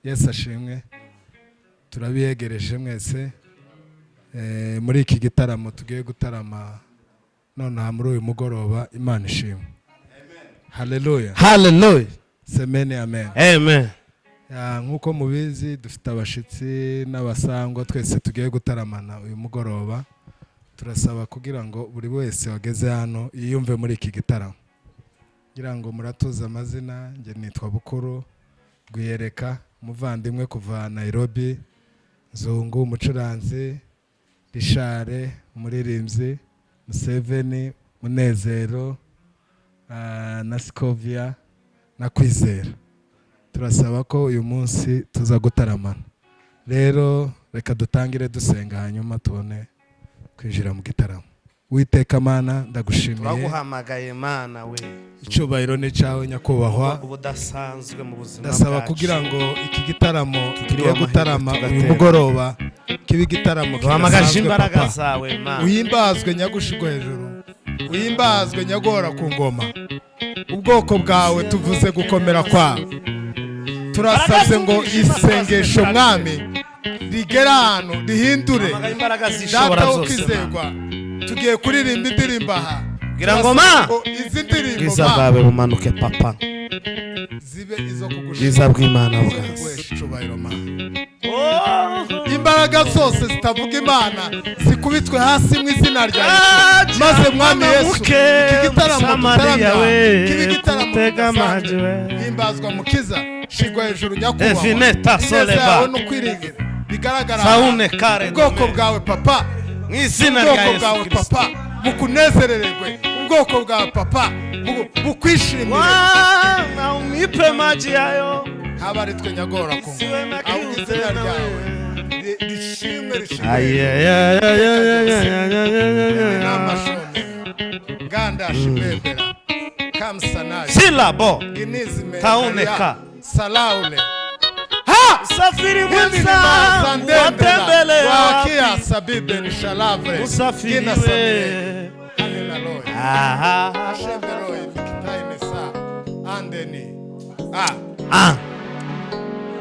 Yesu ashimwe. Turabiyegereje mwese muri iki gitaramo tugiye gutarama none muri uyu mugoroba. Imana ishimwe. Hallelujah. Hallelujah. Semene amen. Amen. Nkuko mubizi dufite abashitsi n'abasangwa twese tugiye gutaramana uyu mugoroba. Turasaba kugira ngo buri wese wageze hano yiyumve muri iki gitaramo. Kugira ngo muratuza amazina, nge nitwa Bukuru Gwiyereka, umuvandimwe kuva Nairobi, Zungu umucuranzi, Rishare umuririmbyi, Museveni, Munezero, na Scovia na Kwizera. Turasaba ko uyu munsi tuza gutaramana. Rero reka dutangire dusenga hanyuma tubone kwinjira mu gitaramo. Uwiteka Mana ndagushimiye. Turaguhamagaye Mana we. Icyubahiro ni cyawe nyakubahwa. Ubudasanzwe mu buzima. Ndasaba kugira ngo iki gitaramo tugiye gutarama uyu mugoroba kibe igitaramo kihamagaje imbaraga zawe Mana. Uhimbazwe nyagushigwa hejuru. Uhimbazwe nyagora ku ngoma. Ubwoko bwawe tuvuze gukomera kwawe. Turasabye ngo isengesho mwami rigera hano rihindure data ukizegwa. Tugiye kuririmba indirimbo aha kugira ngo ma izi ndirimbo bwiza bwawe bumanuke papa zibe izo kugushira bwiza bw'Imana bwawe. Imbaraga zose zitavuga Imana zikubitwe hasi mu izina rya Yesu. Maze mwami Yesu iki gitaramo kibe igitaramo himbazwa mukiza shigwa hejuru nyakubahwa. Ineza no kwiringira bigaragara ubwoko bwawe papa mu izina rya Yesu bwawe papa bukunezerererwe. Ubwoko bwawe papa bukwishimire. Na unipe maji yayo habari twe nyagora ku aho izina ryawe rishimwe ganda shibembera kamsanaje silabo ginizime tauneka salaule Musafiri mwenza watembele wakia sabibe ni shalavre musafiri we haleluya ashevero mikitaine sa andeni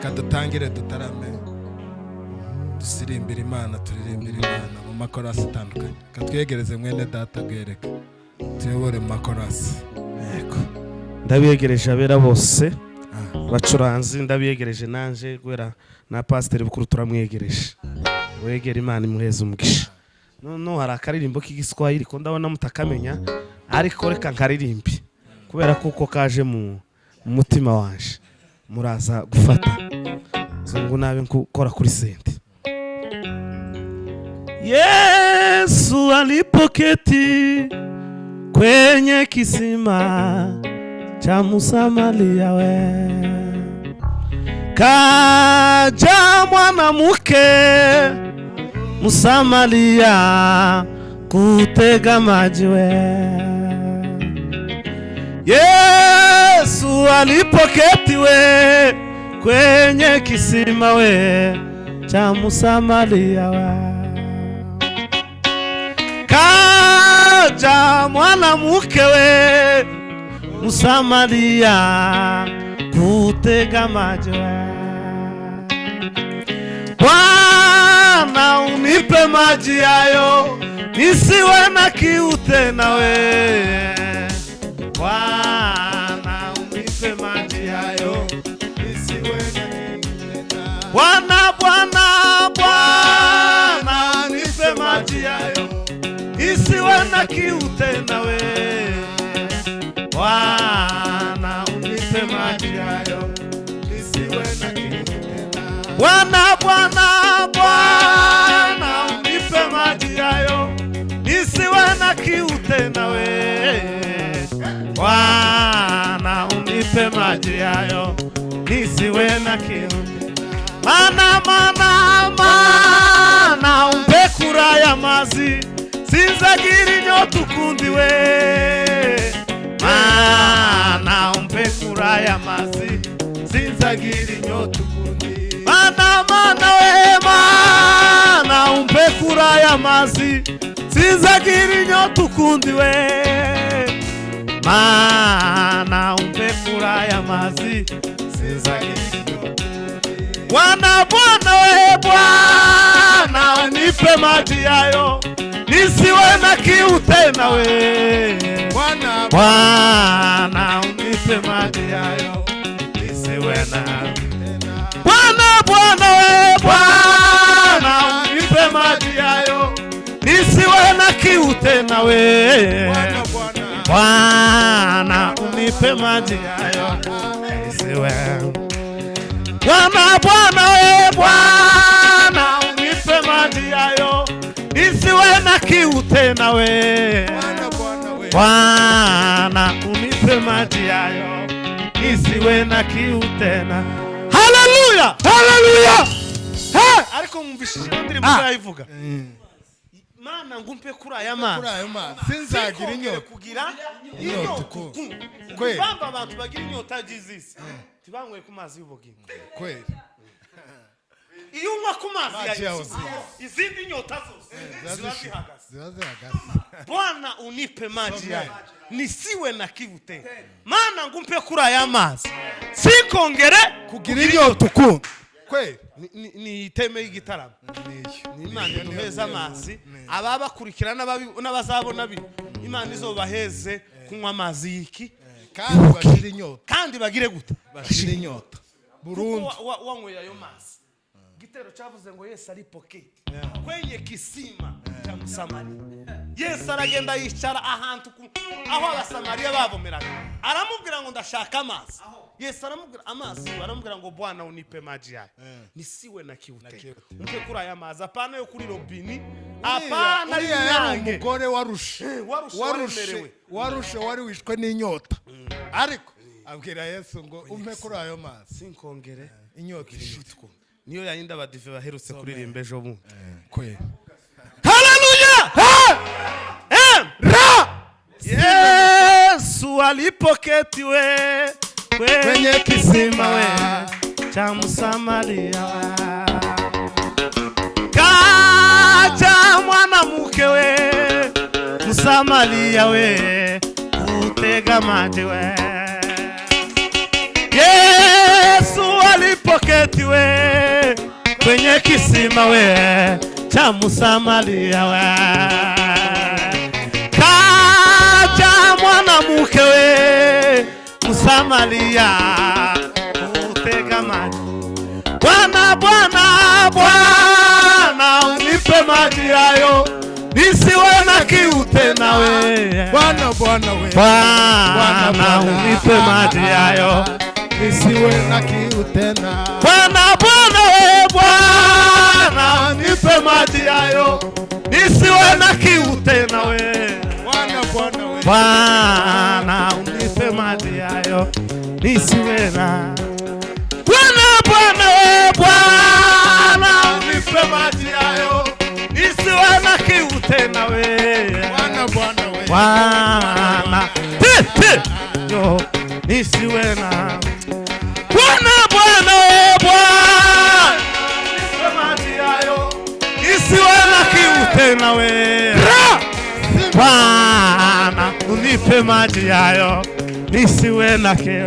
kadutangire dutarame dusirimbira Imana turirimbira Imana mu makorasi atandukanye. Katwegereze mwene data Gwiyereka tuyobore mu makorasi. Yego ndabiyegereje abera bose bacuranzi, ndabiyegereje nanje gwera na pastor Bukuru turamwegereje. Wegera Imana imuheza umugisha. No hari akaririmbo k'igiswahili ko ndabona mutakamenya ariko reka nkaririmbi kubera kuko kaje mu mutima wanje muraza gufata Zungu nabe nkukora kuri sente. Yesu alipoketi kwenye kisima cha Msamaria we, kaja mwanamke Msamaria kutega maji we. Yesu alipoketi we kwenye kisima we cha Msamaria we, kaja mwanamke we Msamaria kutega maji we. Bwana unipe maji hayo nisiwe na kiu tena we. Bwana unipe maji hayo nisiwe na kiu tena. Bwana unipe maji hayo nisiwe na kiu tena we. Bwana unipe maji hayo nisiwe na kiu tena. Bwana unipe maji hayo nisiwe na kiu tena we. Bwana unipe maji hayo nisiwe na kiu tena. Mana umpe kura ya mazi sinzagiri nyoto ukundi we. Mana umpe kura ya mazi sinzagiri nyoto ukundi. Mana umpe kura ya mazi sinzagiri nyoto ukundi we. Mana umpe kura ya mazi sinzagiri nyoto ukundi. Bwana Bwana we Bwana unipe maji hayo nisiwe na kiu tena we. Bwana Bwana unipe maji hayo nisiwe na. Bwana Bwana we Bwana unipe maji hayo nisiwe na kiu tena we. Bwana unipe maji hayo nisiwe. Bwana Bwana we Bwana unipe maji hayo nisiwe na kiu tena we. Bwana unipe maji hayo nisiwe na kiu tena. Haleluya, haleluya. Ariko mumvishije ndiri muzayivuga. Mana ngumpe kuri aya mazi. Sinzagira inyota kugira inyota. Kweli. Bamba abantu bagira inyota jizisi. Tibangwe ku mazi y'ubugingo. Kweli. Iyo unywa ku mazi izindi nyota zose zibazihagaze. Bwana unipe maji hayo nisiwe na kiu tena. Mana ngumpe kuri aya mazi sikongere kugira inyota ukundi. Kweli. Ni teme y'igitaramo. Ni Imana duheza amazi ababa kurikirana n'abazabona bi Imana izobaheze kunywa amazi yiki kandi bagire inyota. Kandi bagire gute bashire inyota burundu. Wanyweye ayo mazi gitero cyavuze ngo Yesu ari pocket kwenye kisima cha Musamariya. Yesu aragenda yicara ahantu aho abasamariya bavomeraga aramubwira ngo ndashaka amazi. Yesu aramubwira amazi aramubwira ngo Bwana unipe maji hayo nisiwe na kiu tena. Mpe kuri aya mazi apana yo kuri robini apana y'inyange. Umugore warushe wari wishwe n'inyota ariko abwira Yesu ngo umpe kuri ayo mazi sinkongere inyota ishitwe. Niyo yayinda abadive baherutse kuririmba ejo bundi. Kweli. Haleluya. Yesu alipoketi we kwenye kisima we cha Msamaria. Kaja mwanamke we Msamaria we utega maji we. Yesu alipoketi we kwenye kisima we cha Msamaria we. Kaja mwanamke we Msamaria utega maji. Bwana Bwana Bwana unipe maji hayo nisiwe na kiu tena we. Bwana Bwana we Bwana unipe maji hayo nisiwe na kiu tena. Bwana Bwana we Bwana unipe maji hayo nisiwe na kiu tena we. Bwana Bwana we Bwana unipe maji hayo nisiwe na. Bwana Bwana we Bwana unipe maji hayo nisiwe na kiu tena we. Bwana Bwana we Bwana yo nisiwe na. Bwana Bwana we Bwana unipe maji hayo nisiwe na kiu tena we. Bwana unipe maji hayo nisiwe na kiu.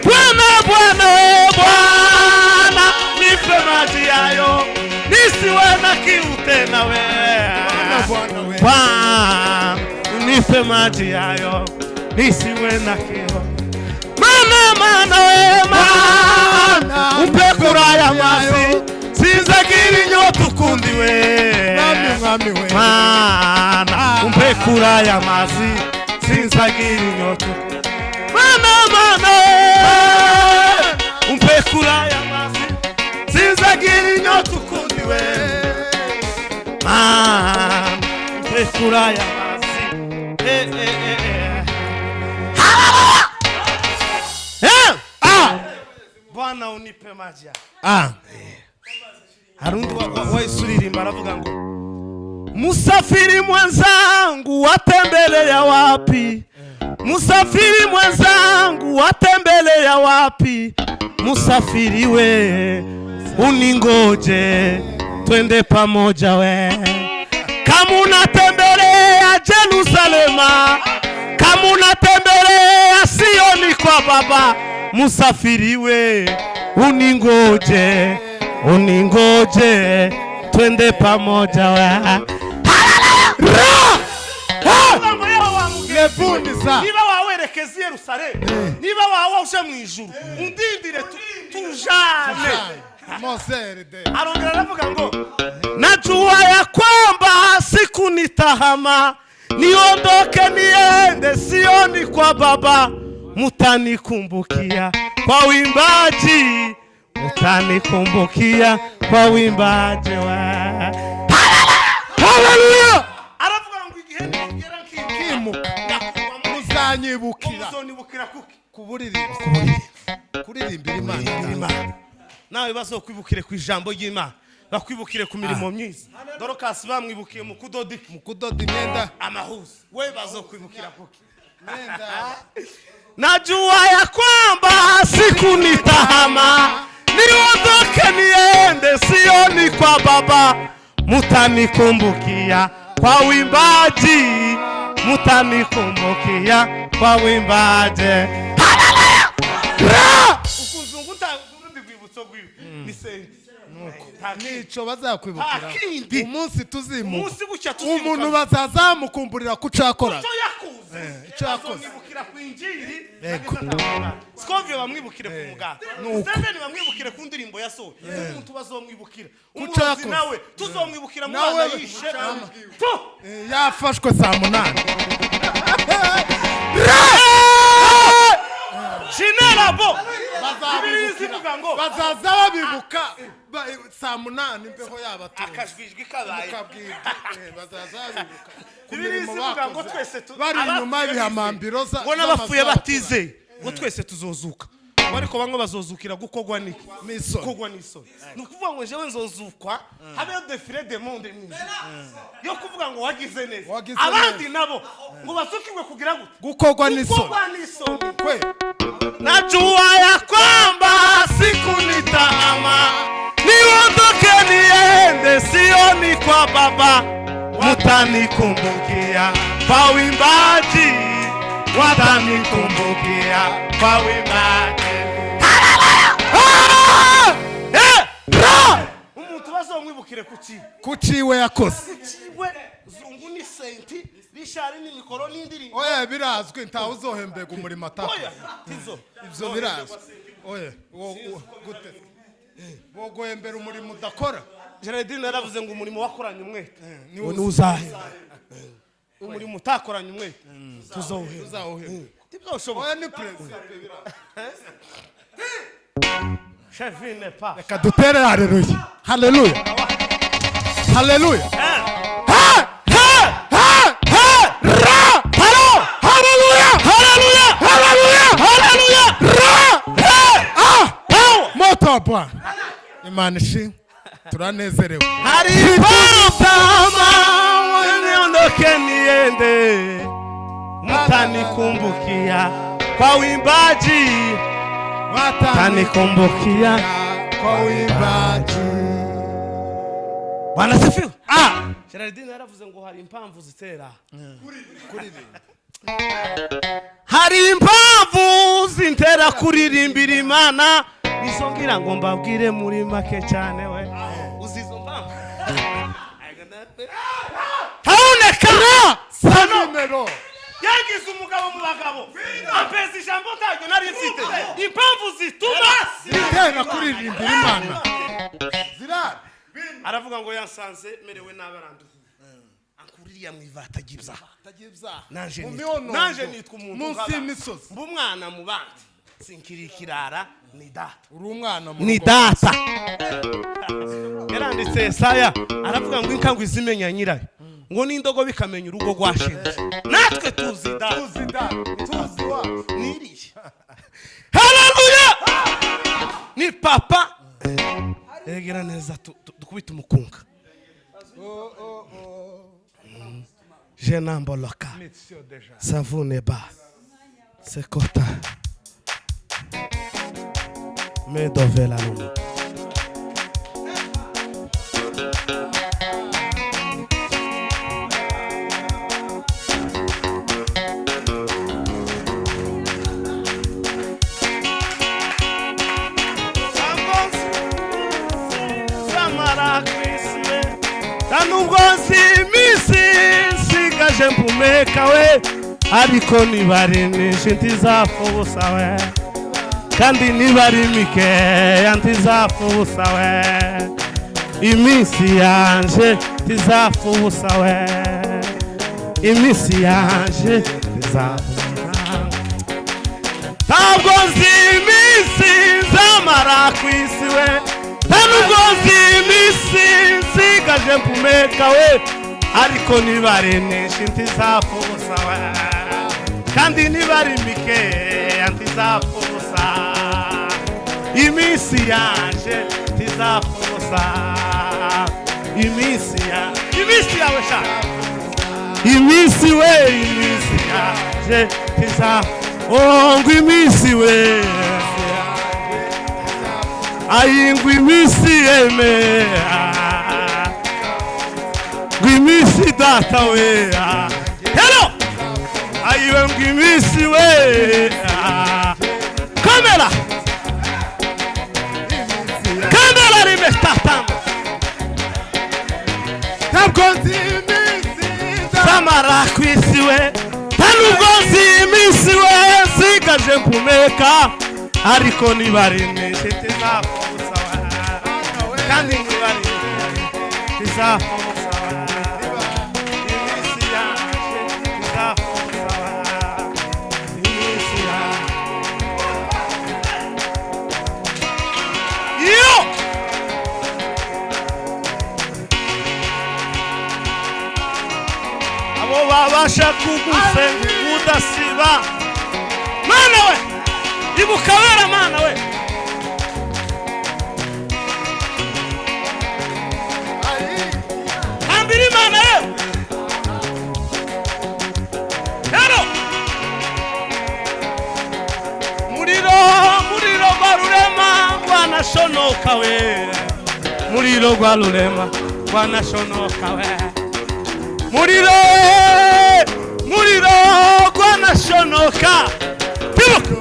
Bwana Bwana we Bwana unipe maji hayo nisiwe na kiu tena we. Bwana unipe maji hayo nisiwe na kiu. Mana we mana umpe kuraya mazi sinzagira inyota ukundi we. Mana umpe kuraya mazi sinzagira inyota. Mana umpe kuraya mazi sinzagira inyota ukundi we. Mana umpe kuraya mazi Bwana unipe maji. Harundi waisuririmba aravuga ngo musafiri mwenzangu watembelea wapi? Musafiri mwenzangu watembelea wapi? Musafiri we uningoje twende pamoja we. Kama unatembelea Jerusalema, kama unatembelea Sioni kwa Baba, musafiri we uningoje, uningoje, twende pamoja wa. Niba wawerekeza i Yerusalemu, niba wawe uje mu ijuru, undindire tujane. Arongera aravuga ngo najua ya kwamba siku nitahama, niondoke niende Sioni kwa Baba, mutanikumbukia kwa wimbaji, mutanikumbukia kwa wimbaji wa. Haleluya! Aravuga ngo igihe nigera nkimuka muzanyibukira, muzonibukira kuki? Kuburirimba, kuririmbira Imana. Nawe bazokwibukire ku ijambo ry'Imana, bakwibukire ku mirimo myiza. Dorokasi bamwibukiye mu kudoda imyenda, amahuzi. We bazokwibukira kuki? Najua ya kwamba siku nitahama, niondoke niende Sioni kwa Baba, mutanikumbukia kwa wimbaji, mutanikumbukia kwa wimbaji. Haleluya! Ukuzungu ntagurundi gwibutso gwiwe ni senti. Nico bazakwibukira umunsi tuzimuka, umuntu bazazamukumburira kucakora icyo yakoze. Bamwibukira ku injiri, Scoville bamwibukire ku muganda, Museveni bamwibukire ku ndirimbo yasohoye. Umuntu bazomwibukira, umuzi nawe tuzomwibukira mu bana yishe, yafashwe saa 8. Shinarabo bazaza babibuka saa 8 imbeho yabatunze akajwijwe kabaye, bazaza babibuka kumirimo ngo twese bari inyuma y'ibihamambiro ngo n'abapfuye batize ngo twese tuzozuka. Ariko bamwe bazozukira gukogwa n'isoni, gukogwa n'isoni. Nukuvuga ngo jewe nzozukwa habe defile de monde mwiza yo kuvuga ngo wagize neza, abandi nabo ngo basukirwe kugira gute? Gukogwa n'isoni. Kwe najua ya kwamba siku nitahama, niondoke niende Sioni kwa Baba, mutanikumbukia kwa wimbaji, watanikumbukia kwa wimbaji. Umuntu bazomwibukire kuciwe yakoze, kuciwe zungu ni senti bishari ni mikoro n'indirimbo. Oya birazwi, ntawe uzohembega umurimo atako. Oya tizo ibyo birazwi. Oya gute bogohembera umurimo udakora? Gerardine yaravuze ngo umurimo wakoranye umwete niwo uzahembwa, umurimo utakoranye umwete tuzohembwa. Oya ni president. Chevine pa. Reka dutere haleluya. Haleluya. Haleluya. Moto Bwana. Imana ishimwe. Turanezerewe. Hari pama niondoke niende, mutanikumbukia kwa wimbaji, mutanikumbukia kwa wimbaji. Bwana sifiwe. Gerardine yaravuze ngo hari impamvu zitera hari impamvu zintera kuririmbira Imana, nisongira ngo mbabwire muri make cyane we. Uzizo mpamvu haboneka sanumero yagize umugabo mu bagabo apeza ijambo ntaryo nari mfite. Impamvu zituma zitera kuririmbira Imana zirara. Aravuga ngo yansanze merewe n'abaranduye, ankuriya mu ivata gibza nanje nitwa umuntu munsi y'imisozi, mbu umwana mu bandi sinkiri kirara ni data. Uri umwana ni data. Yaranditse Yesaya aravuga ngo inka ngo izimenya nyirayo, ngo n'indogo bikamenya urugo rwashinze. Natwe tuzi data tuzi wa niriye. Haleluya. Ni papa egera neza dukubita umukunga. Je n'amboloka savune ba sekota me dovela nomi. nubwo nzi iminsi nsigaje mpumeka we ariko nibari myinshi ntizapfa ubusa we kandi nibari mikeya ntizapfa ubusa we iminsi yanje ntizapfa ubusa we iminsi yanje ntizapfa ntabwo nzi iminsi nzamara ku isi we nubwo nzi iminsi nsigaje mpumeka we ariko nibari myinshi ntizapfa ubusa we kandi nibari mikeya ntizapfa ubusa iminsi yanje ntizapfa ubusa iminsi yawe sha iminsi we iminsi yanje ntizapfa ngo iminsi we ayingwa iminsi yeme ngo iminsi data we hello ayiwe ngo iminsi we kamera rimestata ntabwo nzi iminsi zamara ku isi we nubwo nzi iminsi we nsigaje mpumeka ariko nibari myinshi ntizapfa ubusa kandi nibari ntizapfa ubusa iminsi yanjye ntizapfa ubusa iminsi yanjye iyo abo babasha kugusenga udasiba mana we ibuka wera mana we ambiri mana we hero muriro gwa rurema gwanashonoka we muriro gwa rurema gwanashonoka we muriro gwanashonoka tibuka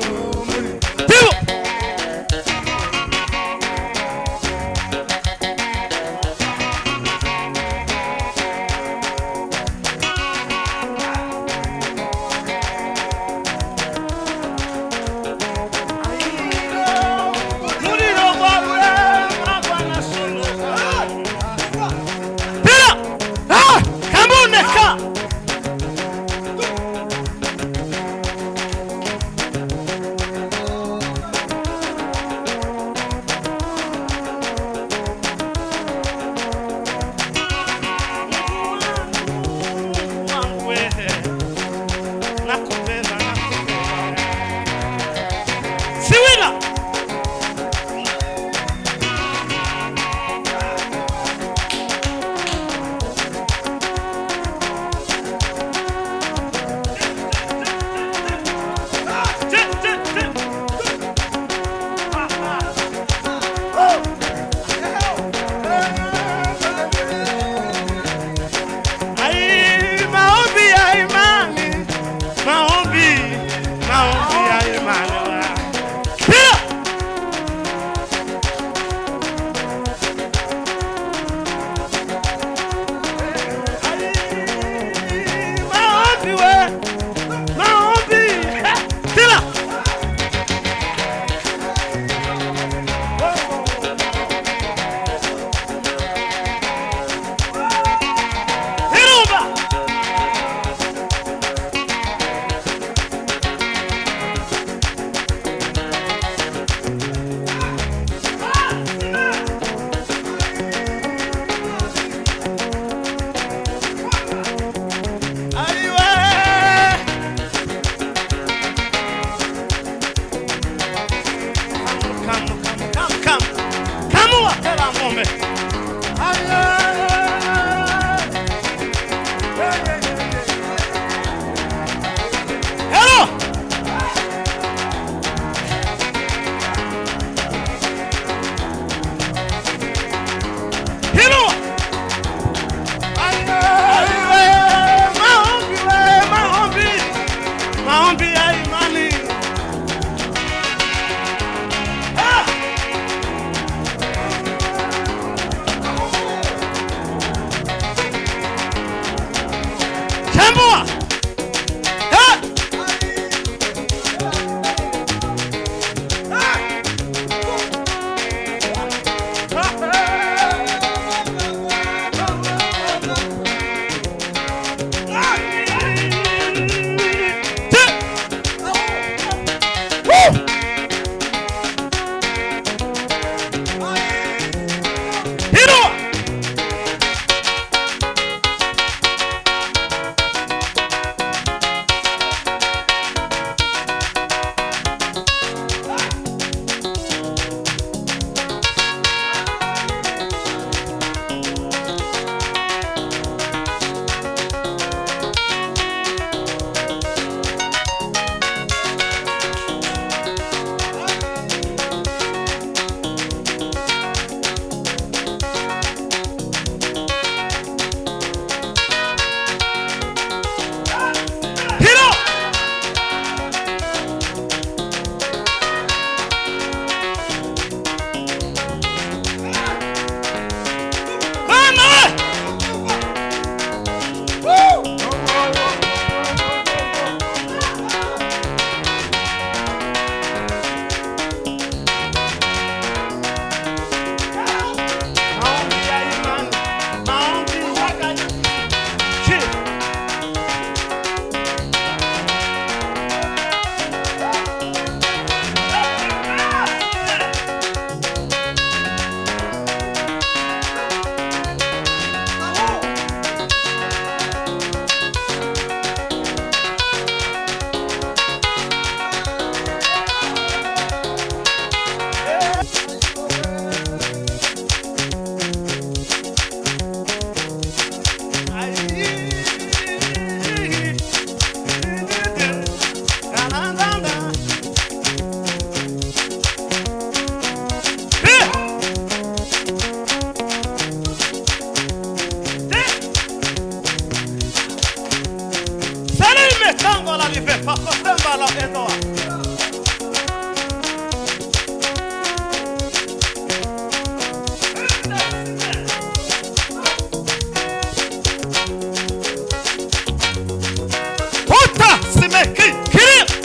pakosembala edoa. Puta simeki kiri.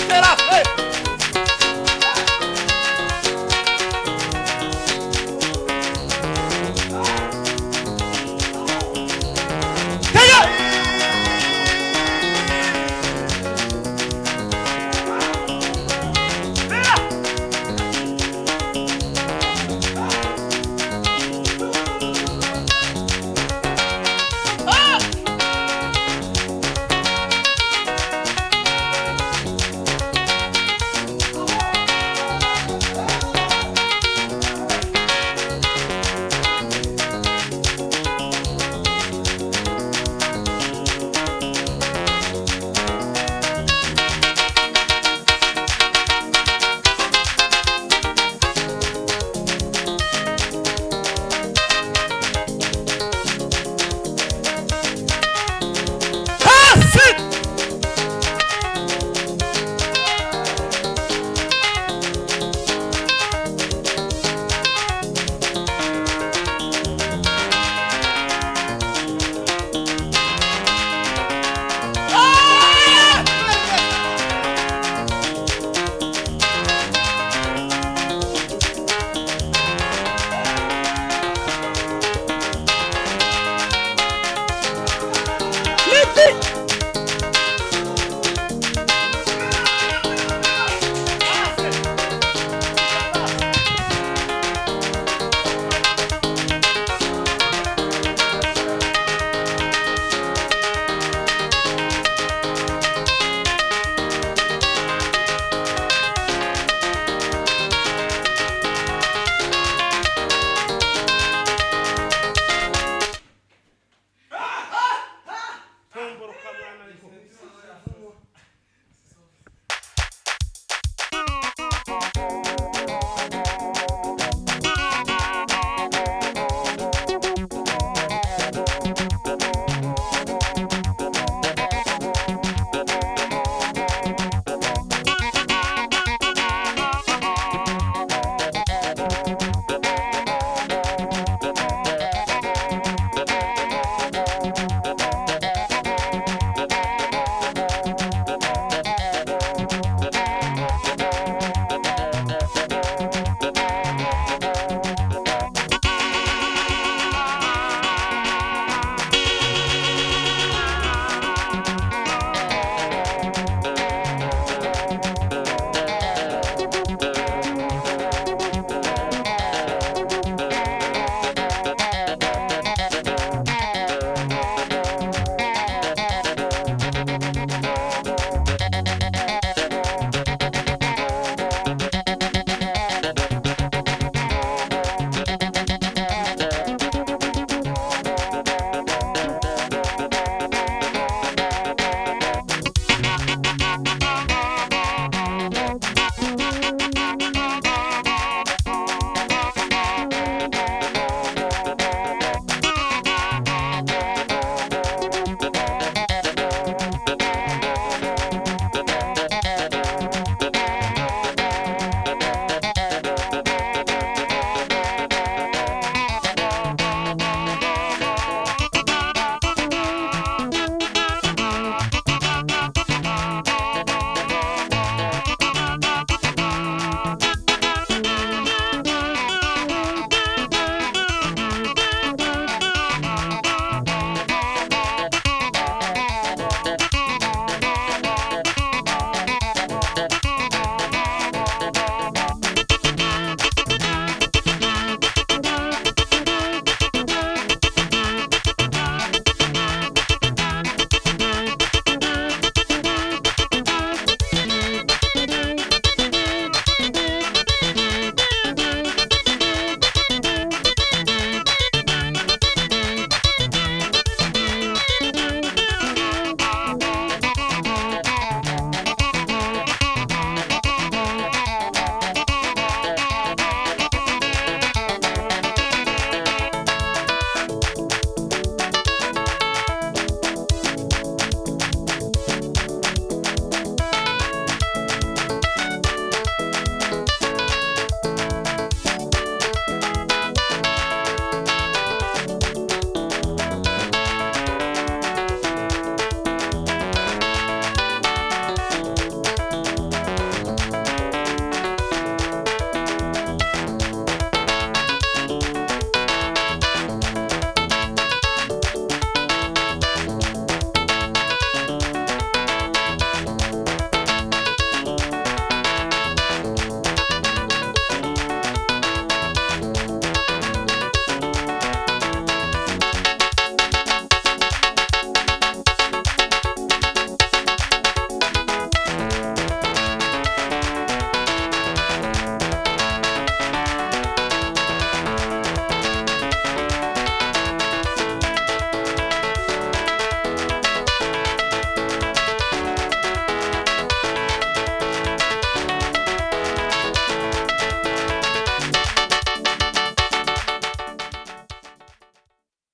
Será